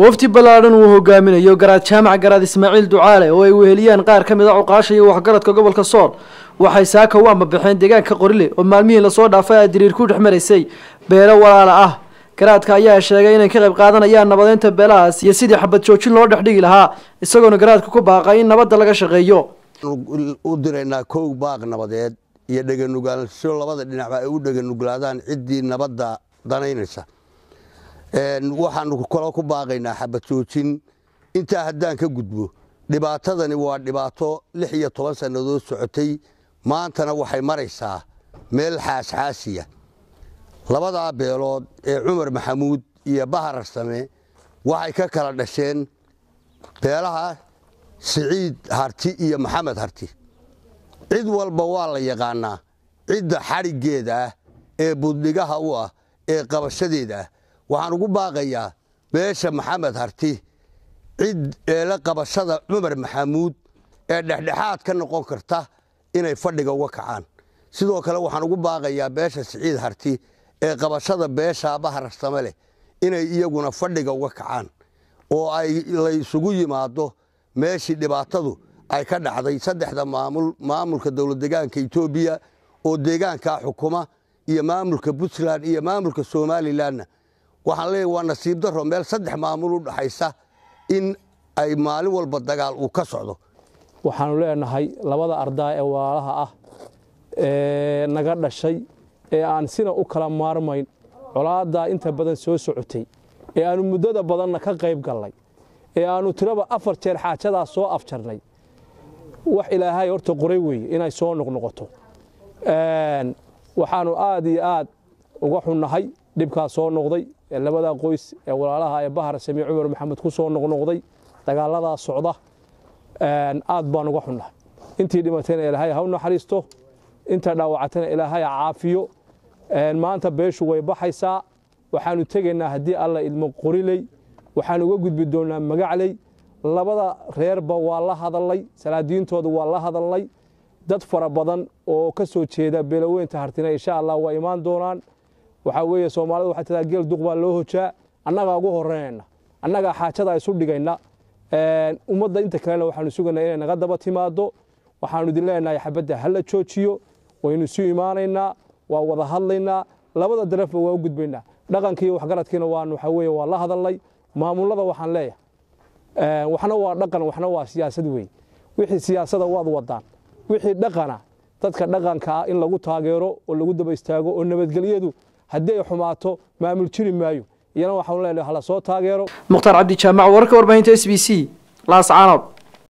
wafti balaaran uu hogaaminayo Garaad Jaamac Garaad Ismaaciil Ducaale oo ay weheliyaan qaar kamid ah uqaasha iyo waxgaradka gobolka Sool waxay Saaka u ambabixeen deegaanka Qorilay oo maalmihii la soo dhaafay diriir ku dhexmareysay beelo walaala ah garaadka ayaa sheegay inay ka qayb qaadanayaan nabadeynta beelahaas iyo sidii xabad joojin loo dhexdhigi lahaa isagoona garaadka ku baaqay in nabadda laga shaqeeyo u direynaa koog baaq nabadeed iyo dhaganugaansho labada dhinac ay u dhaganuglaadaan cidii nabadda danaynaysa waxaanu kala ku baaqaynaa xabad joojin inta haddaan ka gudbo dhibaatadani waa dhibaato 16 sanadood socotay maantana waxay maraysaa meel xaasxaasiya labada beelood ee Cumar Maxamuud iyo Bahar Same waxay ka kala dhasheen beelaha Saciid Harti iyo Maxamed Harti cid walba waa la yaqaanaa cidda xarigeeda ee budligaha u ah ee qabashadeeda waxaan ugu baaqayaa beesha Maxamed Harti cid ee la qabashada Cumar Maxamuud ee dhexdhexaad ka noqon karta inay fadhiga uga kacaan sidoo kale waxaan ugu baaqayaa beesha Saciid Harti ee qabashada beesha Bahar Same leh inay iyaguna fadhiga uga kacaan oo ay la isugu yimaado meeshii dhibaatadu ay ka dhacday saddexda maamulka dawlad degaanka Itoobiya oo deegaanka xukuma iyo maamulka Puntland iyo maamulka Somaliland waxaan leeyahay waa nasiib darro meel saddex maamul u dhaxaysa in ay maalin walba dagaal uu ka socdo waxaan leenahay labada arday ee walaalaha ah ee naga dhashay ee aan sina u kala maarmayn colaada inta badan soo socotay ee aanu muddada badan ka qayb galnay ee aanu tiraba 4 jeer xaajada soo afjarnay wax ilaahay horta qoray weey inay soo noqnoqoto waxaanu aad iyo aad uga xunnahay dibka soo noqday labada qoys ee walaalaha ee Bahar Same Cumar Maxamed ku soo noqnoqday dagaalada socda aad baan uga xunnahay intii dhimatayna ilaahay ha u naxariisto inta dhaawacatana ilaahay caafiyo maanta beeshu way baxaysaa waxaanu tegaynaa hadii alla ilmo Qorilay waxaanu uga gudbi doonaa Magaclay labada reerba waa la hadalay salaadiintooda waa la hadalay dad fara badan oo ka soo jeeda beelaweynta Hartina insha Allah waa imaan doonaan waxa weeye Soomaalidu waxa taa geel duq baa loo hojaa annaga ugu horeeyna annaga xaajada isu dhigayna ummadda inta kale waxaanu suganaa inay naga daba timaado waxaanu dileenahay xabadda hal la joojiyo waynu soo imaanaynaa waa wada hadlaynaa labada daraf waa u gudbaynaa dhaqankii waxgaradkiina waxa weeye waa la hadalay maamulada waxaan leeyahay waxna waa dhaqan waxna waa siyaasad weey wixii siyaasada waad wadaan wixii dhaqana dadka dhaqanka in lagu taageero oo lagu daba istaago oo nabadgelyadu hadii ay xumaato maamul jiri maayo iyana waxaan leeyahay hala soo taageero Mukhtaar Cabdi Jaamac warka warbaahinta SBC laas caanab